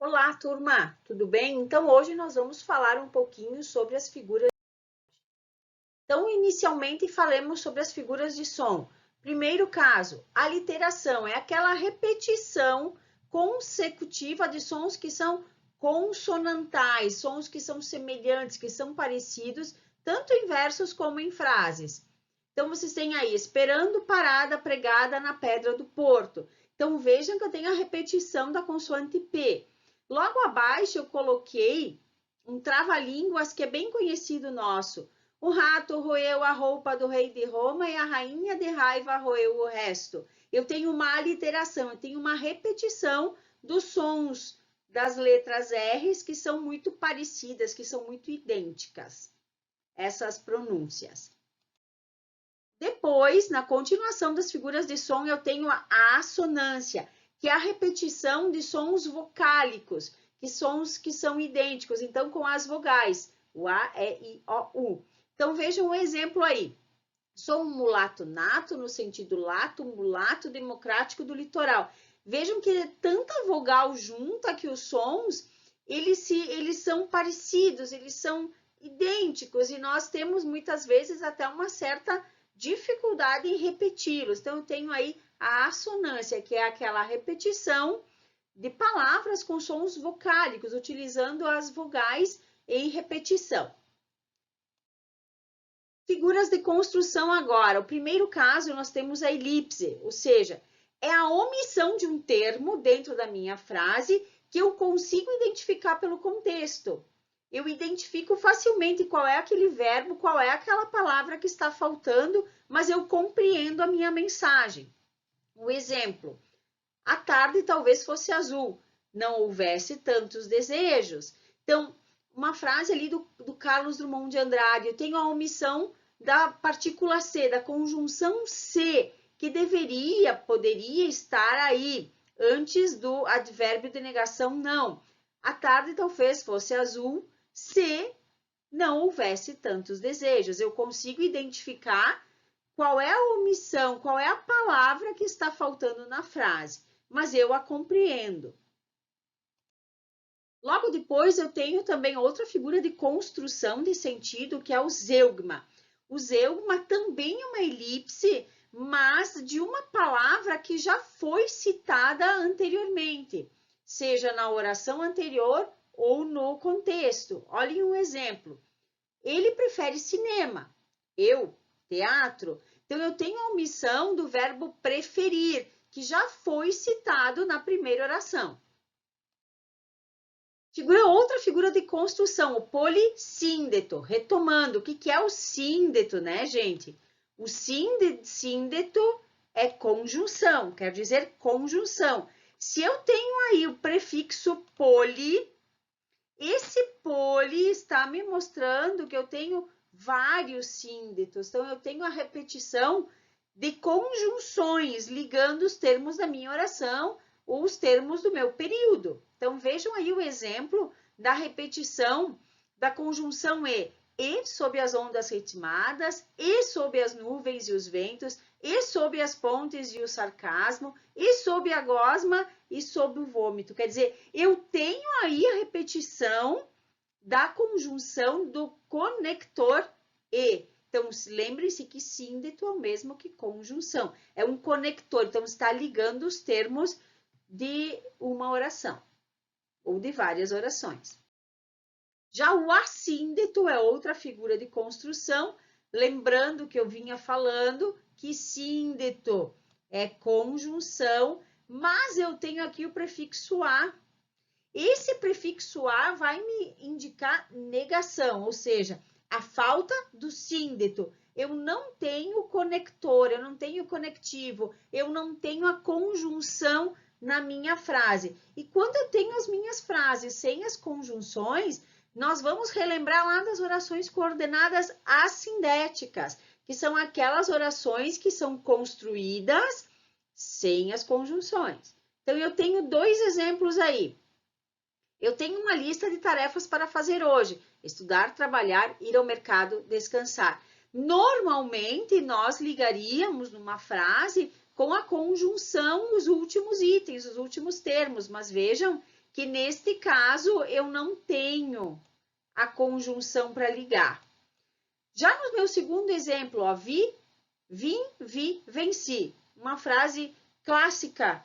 Olá, turma, tudo bem? Então, hoje nós vamos falar um pouquinho sobre as figuras. Então, inicialmente, falemos sobre as figuras de som. Primeiro caso, a literação é aquela repetição consecutiva de sons que são consonantais, sons que são semelhantes, que são parecidos, tanto em versos como em frases. Então, vocês têm aí, esperando parada pregada na pedra do porto. Então, vejam que eu tenho a repetição da consoante P. Logo abaixo, eu coloquei um trava-línguas que é bem conhecido nosso. O rato roeu a roupa do rei de Roma e a rainha de raiva roeu o resto. Eu tenho uma aliteração, eu tenho uma repetição dos sons das letras R's que são muito parecidas, que são muito idênticas, essas pronúncias. Depois, na continuação das figuras de som, eu tenho a assonância, que é a repetição de sons vocálicos, que sons que são idênticos, então com as vogais, o A, E, I, O, U. Então vejam um exemplo aí. Sou um mulato nato, no sentido lato, mulato democrático do litoral. Vejam que é tanta vogal junta que os sons, eles são parecidos, eles são idênticos, e nós temos muitas vezes até uma certa dificuldade em repeti-los. Então, eu tenho aí a assonância, que é aquela repetição de palavras com sons vocálicos, utilizando as vogais em repetição. Figuras de construção agora. O primeiro caso, nós temos a elipse, ou seja, é a omissão de um termo dentro da minha frase que eu consigo identificar pelo contexto. Eu identifico facilmente qual é aquele verbo, qual é aquela palavra que está faltando, mas eu compreendo a minha mensagem. Um exemplo, a tarde talvez fosse azul, não houvesse tantos desejos. Então, uma frase ali do Carlos Drummond de Andrade, eu tenho a omissão da partícula C, da conjunção C, que poderia estar aí, antes do advérbio de negação não. A tarde talvez fosse azul, se não houvesse tantos desejos. Eu consigo identificar qual é a omissão, qual é a palavra que está faltando na frase, mas eu a compreendo. Logo depois, eu tenho também outra figura de construção de sentido, que é o zeugma. O zeugma também é uma elipse, mas de uma palavra que já foi citada anteriormente, seja na oração anterior ou no contexto. Olhem um exemplo. Ele prefere cinema, eu, teatro. Então, eu tenho a omissão do verbo preferir, que já foi citado na primeira oração. Outra figura de construção, o polissíndeto. Retomando, o que é o síndeto, né, gente? O síndeto é conjunção, quer dizer conjunção. Se eu tenho aí o prefixo poli, esse poli está me mostrando que eu tenho vários síndetos. Então, eu tenho a repetição de conjunções ligando os termos da minha oração ou os termos do meu período. Então, vejam aí o exemplo da repetição da conjunção e sob as ondas ritmadas, e sob as nuvens e os ventos, e sob as pontes e o sarcasmo, e sob a gosma e sob o vômito. Quer dizer, eu tenho aí a repetição da conjunção do conector e. Então, lembre-se que síndeto é o mesmo que conjunção. É um conector, então está ligando os termos de uma oração ou de várias orações. Já o assíndeto é outra figura de construção, lembrando que eu vinha falando que síndeto é conjunção, mas eu tenho aqui o prefixo a. Esse prefixo a vai me indicar negação, ou seja, a falta do síndeto. Eu não tenho conector, eu não tenho conectivo, eu não tenho a conjunção na minha frase. E quando eu tenho as minhas frases sem as conjunções, nós vamos relembrar lá das orações coordenadas assindéticas, que são aquelas orações que são construídas sem as conjunções. Então, eu tenho dois exemplos aí. Eu tenho uma lista de tarefas para fazer hoje: estudar, trabalhar, ir ao mercado, descansar. Normalmente, nós ligaríamos numa frase com a conjunção os últimos itens, os últimos termos, mas vejam que neste caso eu não tenho a conjunção para ligar. Já no meu segundo exemplo, ó, vim, venci. Uma frase clássica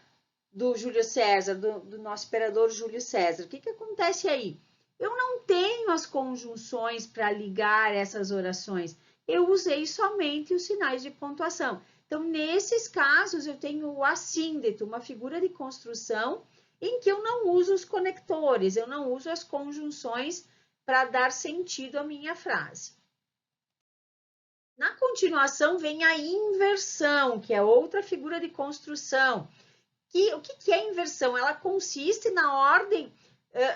do Júlio César, do nosso imperador Júlio César. O que acontece aí? Eu não tenho as conjunções para ligar essas orações. Eu usei somente os sinais de pontuação. Então, nesses casos, eu tenho o assíndeto, uma figura de construção em que eu não uso os conectores, eu não uso as conjunções para dar sentido à minha frase. Na continuação vem a inversão, que é outra figura de construção. O que é inversão? Ela consiste na ordem,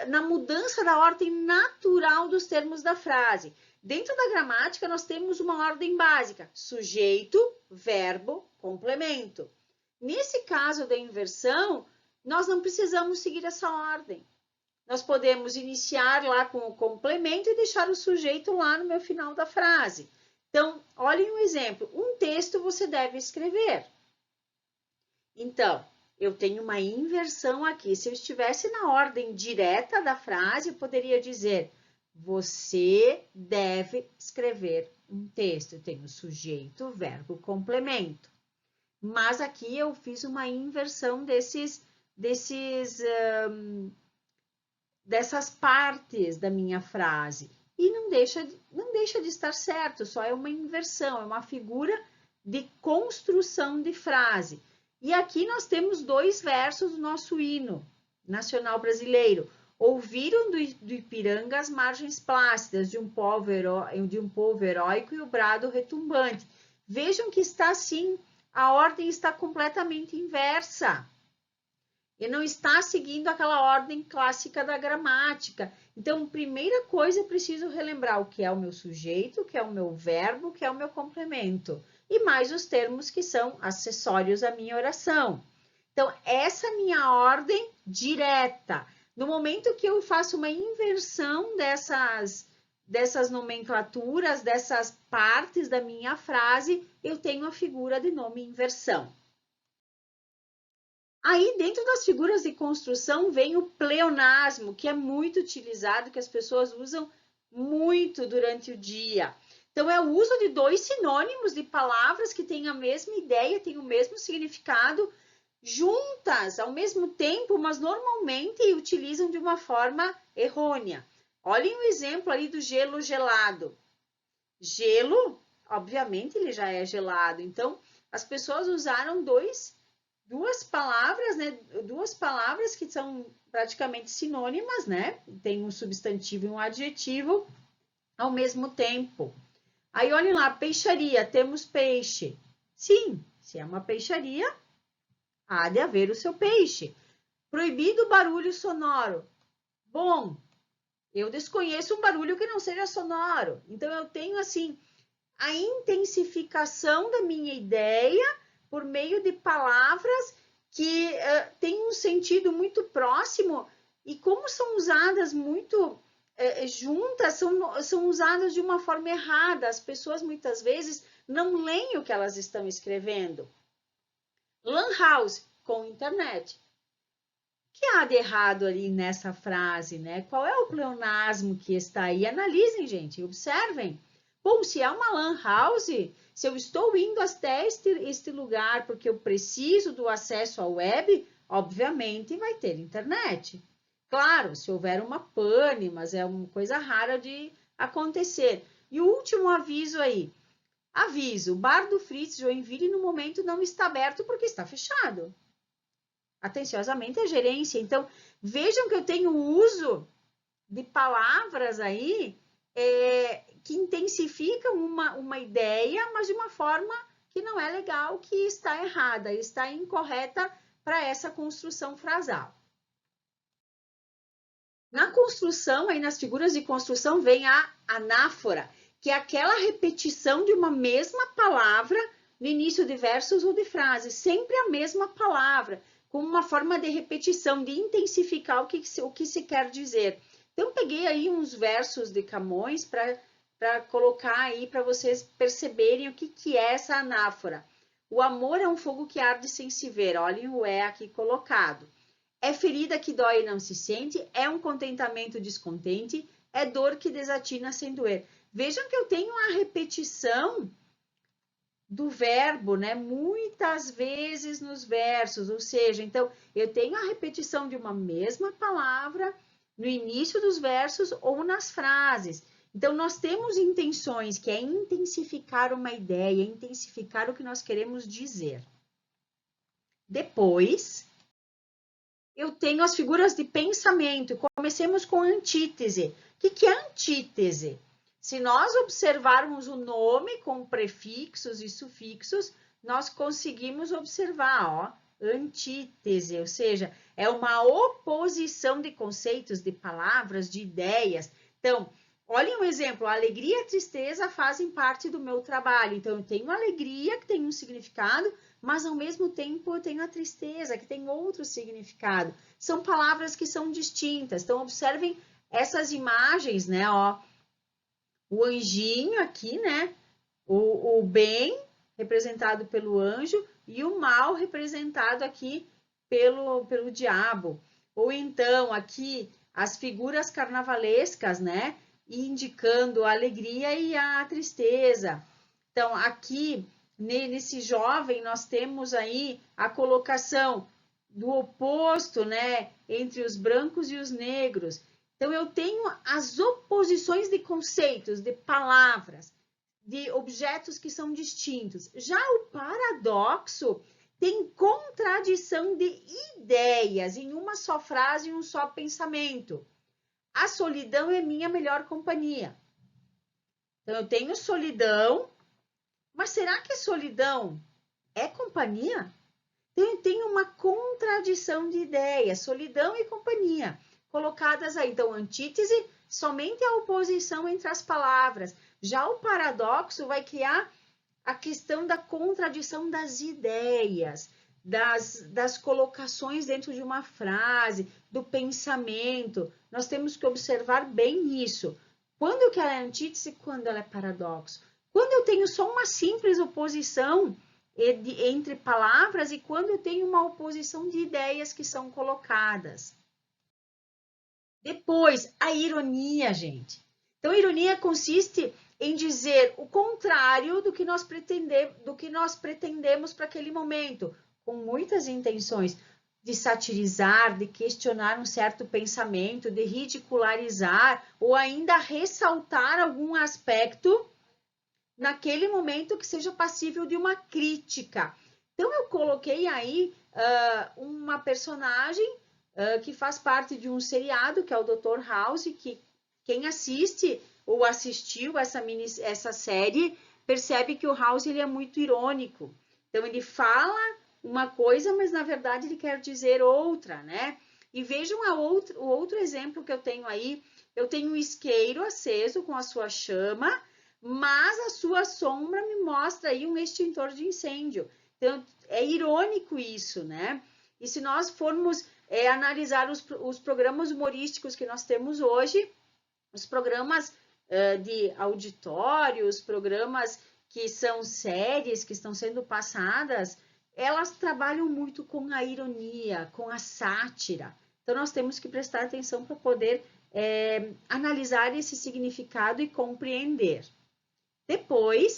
na mudança da ordem natural dos termos da frase. Dentro da gramática, nós temos uma ordem básica: sujeito, verbo, complemento. Nesse caso da inversão, nós não precisamos seguir essa ordem. Nós podemos iniciar lá com o complemento e deixar o sujeito lá no meu final da frase. Então, olhem um exemplo. Um texto você deve escrever. Então, eu tenho uma inversão aqui. Se eu estivesse na ordem direta da frase, eu poderia dizer: você deve escrever um texto. Eu tenho sujeito, verbo, complemento. Mas aqui eu fiz uma inversão dessas partes da minha frase. E não deixa de estar certo, só é uma inversão, é uma figura de construção de frase. E aqui nós temos 2 versos do nosso hino nacional brasileiro. Ouviram do Ipiranga as margens plácidas de um povo heróico e o brado retumbante. Vejam que está assim, a ordem está completamente inversa. E não está seguindo aquela ordem clássica da gramática. Então, primeira coisa, eu preciso relembrar o que é o meu sujeito, o que é o meu verbo, o que é o meu complemento. E mais os termos que são acessórios à minha oração. Então, essa é a minha ordem direta. No momento que eu faço uma inversão dessas nomenclaturas, dessas partes da minha frase, eu tenho a figura de nome inversão. Aí, dentro das figuras de construção, vem o pleonasmo, que é muito utilizado, que as pessoas usam muito durante o dia. Então, é o uso de 2 sinônimos de palavras que têm a mesma ideia, têm o mesmo significado, juntas ao mesmo tempo, mas normalmente utilizam de uma forma errônea. Olhem o exemplo ali do gelo gelado. Gelo, obviamente, ele já é gelado. Então, as pessoas usaram duas palavras, né? 2 palavras que são praticamente sinônimas, né? Tem um substantivo e um adjetivo ao mesmo tempo. Aí, olhem lá, peixaria, temos peixe. Sim, se é uma peixaria, há de haver o seu peixe. Proibido barulho sonoro. Bom, eu desconheço um barulho que não seja sonoro. Então, eu tenho, assim, a intensificação da minha ideia por meio de palavras que têm um sentido muito próximo e como são usadas muito juntas, são usadas de uma forma errada. As pessoas muitas vezes não leem o que elas estão escrevendo. Lan house, com internet. O que há de errado ali nessa frase, né? Qual é o pleonasmo que está aí? Analisem, gente, observem. Bom, se é uma lan house, se eu estou indo até este lugar porque eu preciso do acesso à web, obviamente vai ter internet. Claro, se houver uma pane, mas é uma coisa rara de acontecer. E o último aviso aí. Aviso, o bar do Fritz Joinville no momento não está aberto porque está fechado. Atenciosamente a gerência. Então, vejam que eu tenho o uso de palavras aí que intensificam uma ideia, mas de uma forma que não é legal, que está errada, está incorreta para essa construção frasal. Na construção, aí nas figuras de construção, vem a anáfora, que é aquela repetição de uma mesma palavra no início de versos ou de frases, sempre a mesma palavra, como uma forma de repetição, de intensificar o que se quer dizer. Então, peguei aí uns versos de Camões para colocar aí para vocês perceberem o que é essa anáfora. O amor é um fogo que arde sem se ver. Olhem o é aqui colocado. é ferida que dói e não se sente, é um contentamento descontente, é dor que desatina sem doer. Vejam que eu tenho a repetição do verbo, né? Muitas vezes nos versos, ou seja, então eu tenho a repetição de uma mesma palavra no início dos versos ou nas frases. Então nós temos intenções que é intensificar uma ideia, intensificar o que nós queremos dizer. Depois, eu tenho as figuras de pensamento. Comecemos com antítese. O que é antítese? Se nós observarmos o nome com prefixos e sufixos, nós conseguimos observar, ó, antítese, ou seja, é uma oposição de conceitos, de palavras, de ideias. Então, olhem um exemplo, a alegria e a tristeza fazem parte do meu trabalho. Então, eu tenho alegria, que tem um significado, mas ao mesmo tempo eu tenho a tristeza, que tem outro significado. São palavras que são distintas. Então, observem essas imagens, né, ó. O anjinho aqui, né? O bem representado pelo anjo e o mal representado aqui pelo diabo. Ou então aqui as figuras carnavalescas, né? Indicando a alegria e a tristeza. Então aqui nesse jovem nós temos aí a colocação do oposto, né? Entre os brancos e os negros. Então, eu tenho as oposições de conceitos, de palavras, de objetos que são distintos. Já o paradoxo tem contradição de ideias em uma só frase, em um só pensamento. A solidão é minha melhor companhia. Então, eu tenho solidão, mas será que solidão é companhia? Então, eu tenho uma contradição de ideias, solidão e companhia colocadas aí. Então, antítese, somente a oposição entre as palavras. Já o paradoxo vai criar a questão da contradição das ideias, das colocações dentro de uma frase, do pensamento. Nós temos que observar bem isso. Quando que ela é antítese, quando ela é paradoxo? Quando eu tenho só uma simples oposição entre palavras e quando eu tenho uma oposição de ideias que são colocadas. Depois, a ironia, gente. Então, a ironia consiste em dizer o contrário do que nós pretendemos para aquele momento, com muitas intenções de satirizar, de questionar um certo pensamento, de ridicularizar ou ainda ressaltar algum aspecto naquele momento que seja passível de uma crítica. Então, eu coloquei aí uma personagem que faz parte de um seriado, que é o Dr. House, que quem assiste ou assistiu essa série percebe que o House ele é muito irônico. Então, ele fala uma coisa, mas na verdade ele quer dizer outra, né? E vejam o outro exemplo que eu tenho aí. Eu tenho um isqueiro aceso com a sua chama, mas a sua sombra me mostra aí um extintor de incêndio. Então, é irônico isso, né? E se nós formos analisar os programas humorísticos que nós temos hoje, os programas de auditório, os programas que são séries que estão sendo passadas, elas trabalham muito com a ironia, com a sátira. Então, nós temos que prestar atenção para poder analisar esse significado e compreender. Depois,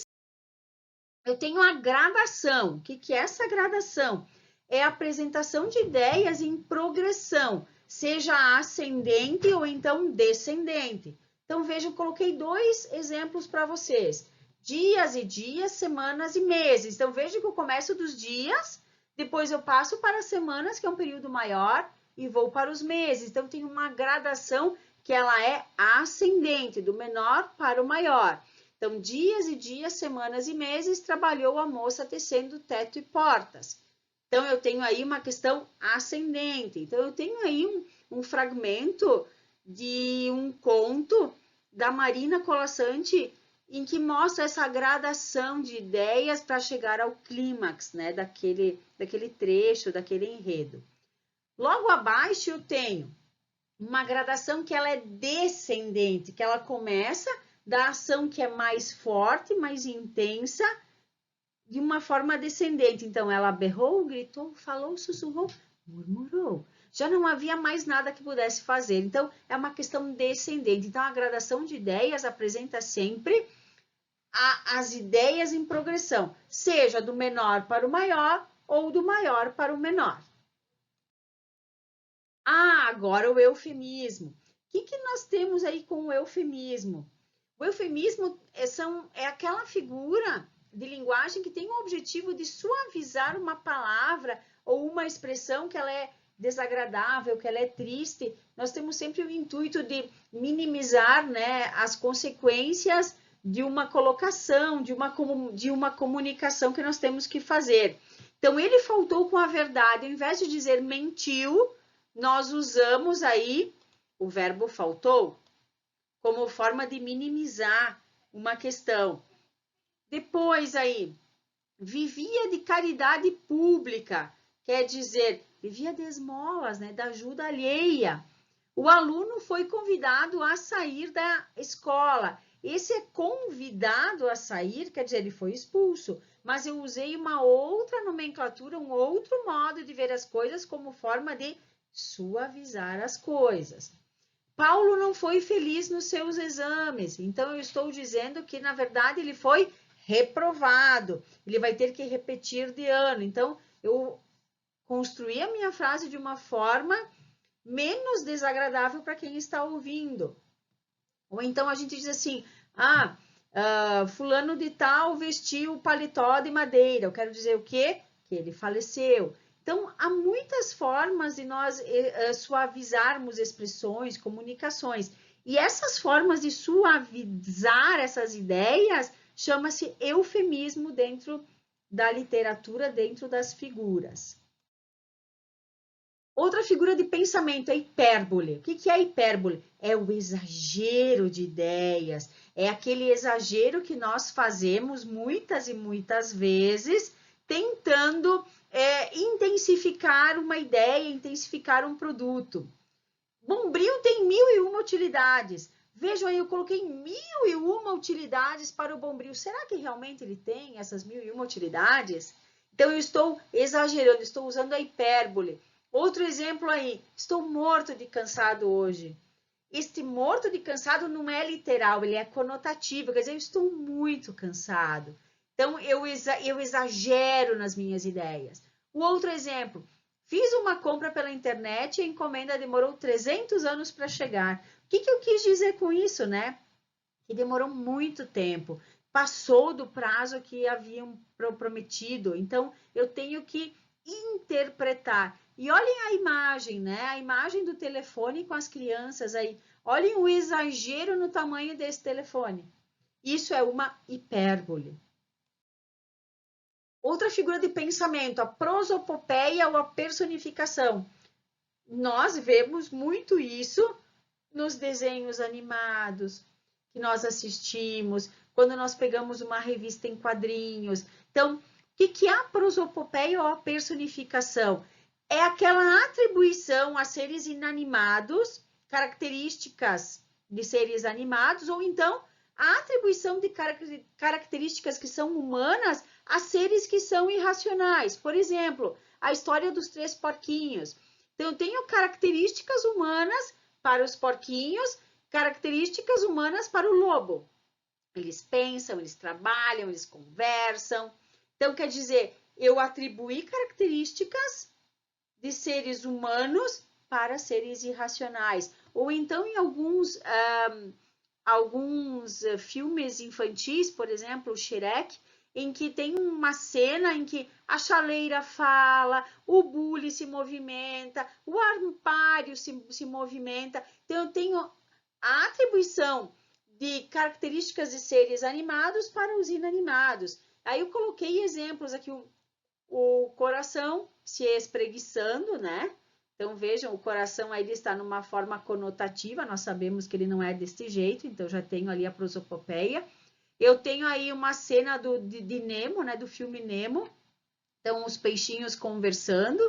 eu tenho a gradação. O que é essa gradação? É a apresentação de ideias em progressão, seja ascendente ou então descendente. Então, vejam, coloquei 2 exemplos para vocês. Dias e dias, semanas e meses. Então, vejam que eu começo dos dias, depois eu passo para as semanas, que é um período maior, e vou para os meses. Então, tem uma gradação que ela é ascendente, do menor para o maior. Então, dias e dias, semanas e meses, trabalhou a moça tecendo teto e portas. Então, eu tenho aí uma questão ascendente. Então, eu tenho aí um fragmento de um conto da Marina Colasanti em que mostra essa gradação de ideias para chegar ao clímax, né, daquele trecho, daquele enredo. Logo abaixo eu tenho uma gradação que ela é descendente, que ela começa da ação que é mais forte, mais intensa, de uma forma descendente. Então, ela berrou, gritou, falou, sussurrou, murmurou. já não havia mais nada que pudesse fazer. Então, é uma questão descendente. Então, a gradação de ideias apresenta sempre as ideias em progressão, seja do menor para o maior ou do maior para o menor. Agora o eufemismo. O que nós temos aí com o eufemismo? O eufemismo é aquela figura de linguagem que tem o objetivo de suavizar uma palavra ou uma expressão que ela é desagradável, que ela é triste. Nós temos sempre o intuito de minimizar, né, as consequências de uma colocação, de uma comunicação que nós temos que fazer. Então, ele faltou com a verdade. Ao invés de dizer mentiu, nós usamos aí o verbo faltou como forma de minimizar uma questão. Depois aí, vivia de caridade pública, quer dizer, vivia de esmolas, né, da ajuda alheia. O aluno foi convidado a sair da escola. Esse é convidado a sair, quer dizer, ele foi expulso. Mas eu usei uma outra nomenclatura, um outro modo de ver as coisas como forma de suavizar as coisas. Paulo não foi feliz nos seus exames, então eu estou dizendo que, na verdade, ele foi reprovado, ele vai ter que repetir de ano. Então, eu construí a minha frase de uma forma menos desagradável para quem está ouvindo. Ou então a gente diz assim, fulano de tal vestiu o paletó de madeira. Eu quero dizer o quê? Que ele faleceu. Então, há muitas formas de nós suavizarmos expressões, comunicações. E essas formas de suavizar essas ideias chama-se eufemismo dentro da literatura, dentro das figuras. Outra figura de pensamento é hipérbole. O que é hipérbole? É o exagero de ideias. É aquele exagero que nós fazemos muitas e muitas vezes, tentando intensificar uma ideia, intensificar um produto. Bombril tem 1001 utilidades. Vejam aí, eu coloquei 1001 utilidades para o bombril. Será que realmente ele tem essas 1001 utilidades? Então, eu estou exagerando, estou usando a hipérbole. Outro exemplo aí, estou morto de cansado hoje. Este morto de cansado não é literal, ele é conotativo, quer dizer, eu estou muito cansado. Então, eu exagero nas minhas ideias. O outro exemplo, fiz uma compra pela internet e a encomenda demorou 300 anos para chegar. O que eu quis dizer com isso, né? Que demorou muito tempo, passou do prazo que haviam prometido. Então, eu tenho que interpretar. E olhem a imagem, né? A imagem do telefone com as crianças aí. Olhem o exagero no tamanho desse telefone. Isso é uma hipérbole. Outra figura de pensamento, a prosopopeia ou a personificação. Nós vemos muito isso nos desenhos animados que nós assistimos, quando nós pegamos uma revista em quadrinhos. Então, o que é a prosopopeia ou a personificação? É aquela atribuição a seres inanimados, características de seres animados, ou então a atribuição de características que são humanas a seres que são irracionais. Por exemplo, a história dos 3 porquinhos. Então, eu tenho características humanas para os porquinhos, características humanas para o lobo. Eles pensam, eles trabalham, eles conversam. Então, quer dizer, eu atribuí características de seres humanos para seres irracionais. Ou então, em alguns filmes infantis, por exemplo, o Shrek, em que tem uma cena em que a chaleira fala, o bule se movimenta, o armário se movimenta. Então, eu tenho a atribuição de características de seres animados para os inanimados. Aí eu coloquei exemplos aqui, o coração se espreguiçando, né? Então, vejam, o coração aí está numa forma conotativa, nós sabemos que ele não é desse jeito, então já tenho ali a prosopopeia. Eu tenho aí uma cena de Nemo, né, do filme Nemo, então os peixinhos conversando.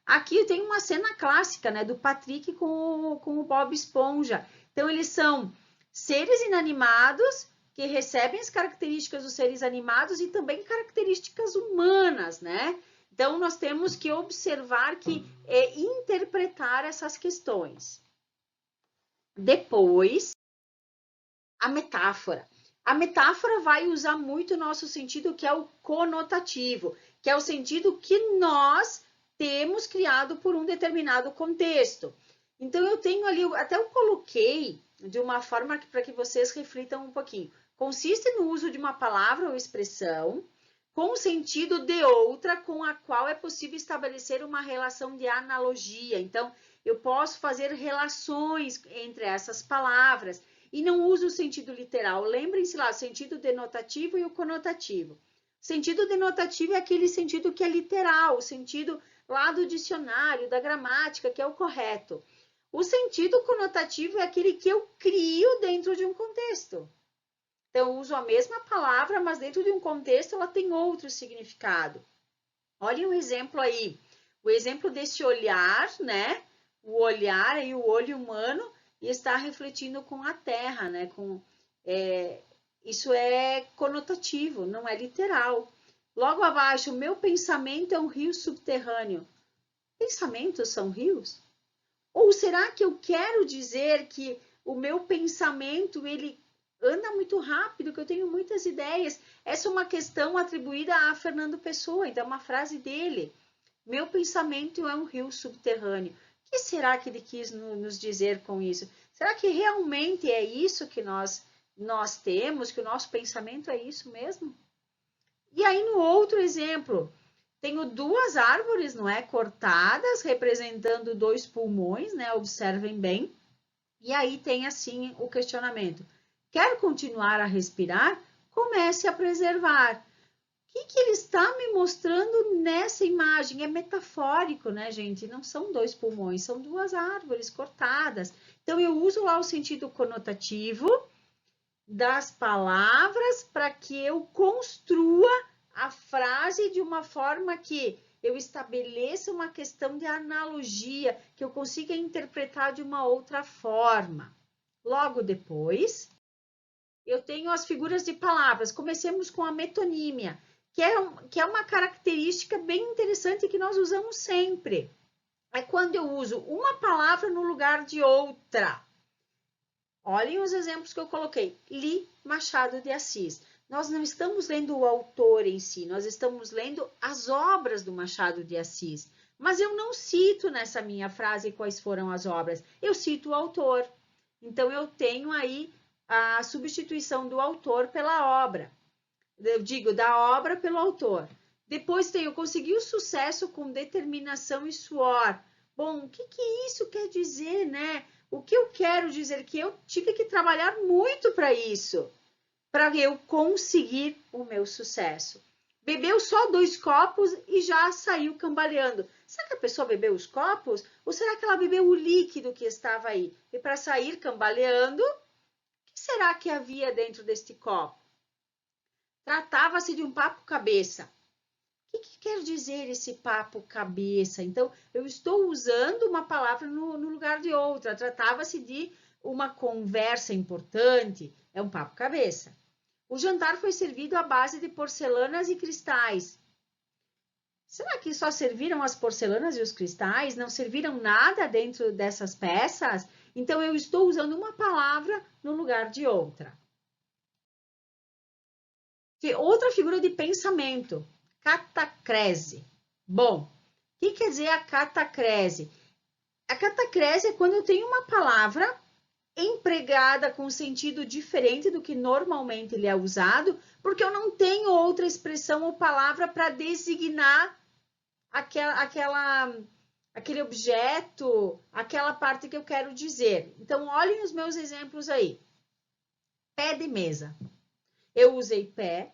Aqui eu tenho uma cena clássica, né, do Patrick com o Bob Esponja. Então, eles são seres inanimados que recebem as características dos seres animados e também características humanas, né? Então, nós temos que observar que interpretar essas questões. Depois, a metáfora. A metáfora vai usar muito o nosso sentido, que é o conotativo, que é o sentido que nós temos criado por um determinado contexto. Então, eu tenho ali, até eu coloquei de uma forma para que vocês reflitam um pouquinho. Consiste no uso de uma palavra ou expressão com o sentido de outra com a qual é possível estabelecer uma relação de analogia. Então, eu posso fazer relações entre essas palavras e não uso o sentido literal. Lembrem-se lá, o sentido denotativo e o conotativo. O sentido denotativo é aquele sentido que é literal, o sentido lá do dicionário, da gramática, que é o correto. O sentido conotativo é aquele que eu crio dentro de um contexto. Então, eu uso a mesma palavra, mas dentro de um contexto ela tem outro significado. Olhem um exemplo aí. O exemplo desse olhar, né? O olhar aí, o olho humano, e está refletindo com a terra, né? Isso é conotativo, não é literal. Logo abaixo, o meu pensamento é um rio subterrâneo. Pensamentos são rios? Ou será que eu quero dizer que o meu pensamento, ele anda muito rápido, que eu tenho muitas ideias? Essa é uma questão atribuída a Fernando Pessoa, então é uma frase dele. Meu pensamento é um rio subterrâneo. O que será que ele quis nos dizer com isso? Será que realmente é isso que nós temos, que o nosso pensamento é isso mesmo? E aí, no outro exemplo, tenho duas árvores, não é? Cortadas, representando dois pulmões, né? Observem bem. E aí tem assim o questionamento. Quer continuar a respirar? Comece a preservar. O que ele está me mostrando nessa imagem? É metafórico, né, gente? Não são dois pulmões, são duas árvores cortadas. Então, eu uso lá o sentido conotativo das palavras para que eu construa a frase de uma forma que eu estabeleça uma questão de analogia, que eu consiga interpretar de uma outra forma. Logo depois, eu tenho as figuras de palavras. Comecemos com a metonímia, que é uma característica bem interessante que nós usamos sempre. É quando eu uso uma palavra no lugar de outra. Olhem os exemplos que eu coloquei. Li Machado de Assis. Nós não estamos lendo o autor em si, nós estamos lendo as obras do Machado de Assis. Mas eu não cito nessa minha frase quais foram as obras, eu cito o autor. Então, eu tenho aí a substituição do autor pela obra. Eu digo, da obra pelo autor. Depois tem, eu consegui o sucesso com determinação e suor. Bom, o que isso quer dizer, né? O que eu quero dizer? Que eu tive que trabalhar muito para isso, para eu conseguir o meu sucesso. Bebeu só 2 copos e já saiu cambaleando. Será que a pessoa bebeu os copos? Ou será que ela bebeu o líquido que estava aí? E para sair cambaleando, o que será que havia dentro deste copo? Tratava-se de um papo cabeça. O que quer dizer esse papo cabeça? Então, eu estou usando uma palavra no lugar de outra. Tratava-se de uma conversa importante. É um papo cabeça. O jantar foi servido à base de porcelanas e cristais. Será que só serviram as porcelanas e os cristais? Não serviram nada dentro dessas peças? Então, eu estou usando uma palavra no lugar de outra. Outra figura de pensamento. Catacrese. Bom, o que quer dizer a catacrese? A catacrese é quando eu tenho uma palavra empregada com um sentido diferente do que normalmente ele é usado, porque eu não tenho outra expressão ou palavra para designar aquele objeto, aquela parte que eu quero dizer. Então, olhem os meus exemplos aí. Pé de mesa. Eu usei pé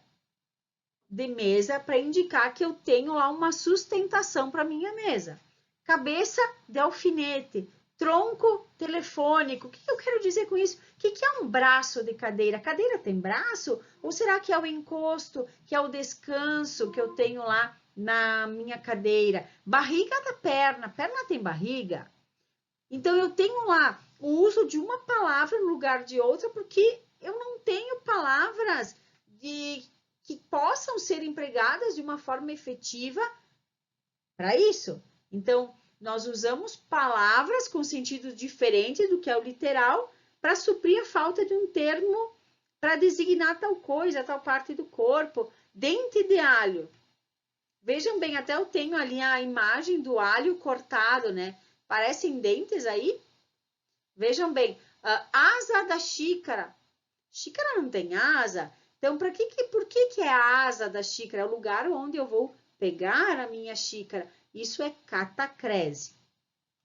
de mesa para indicar que eu tenho lá uma sustentação para minha mesa. Cabeça de alfinete, tronco telefônico. O que eu quero dizer com isso? O que é um braço de cadeira? Cadeira tem braço? Ou será que é o encosto, que é o descanso que eu tenho lá na minha cadeira? Barriga da perna. Perna tem barriga? Então, eu tenho lá o uso de uma palavra no lugar de outra, porque eu não tenho palavras que possam ser empregadas de uma forma efetiva para isso. Então, nós usamos palavras com sentido diferente do que é o literal para suprir a falta de um termo para designar tal coisa, tal parte do corpo. Dente de alho. Vejam bem, até eu tenho ali a imagem do alho cortado, né? Parecem dentes aí? Vejam bem, asa da xícara. Xícara não tem asa. Então, por que é a asa da xícara? É o lugar onde eu vou pegar a minha xícara. Isso é catacrese.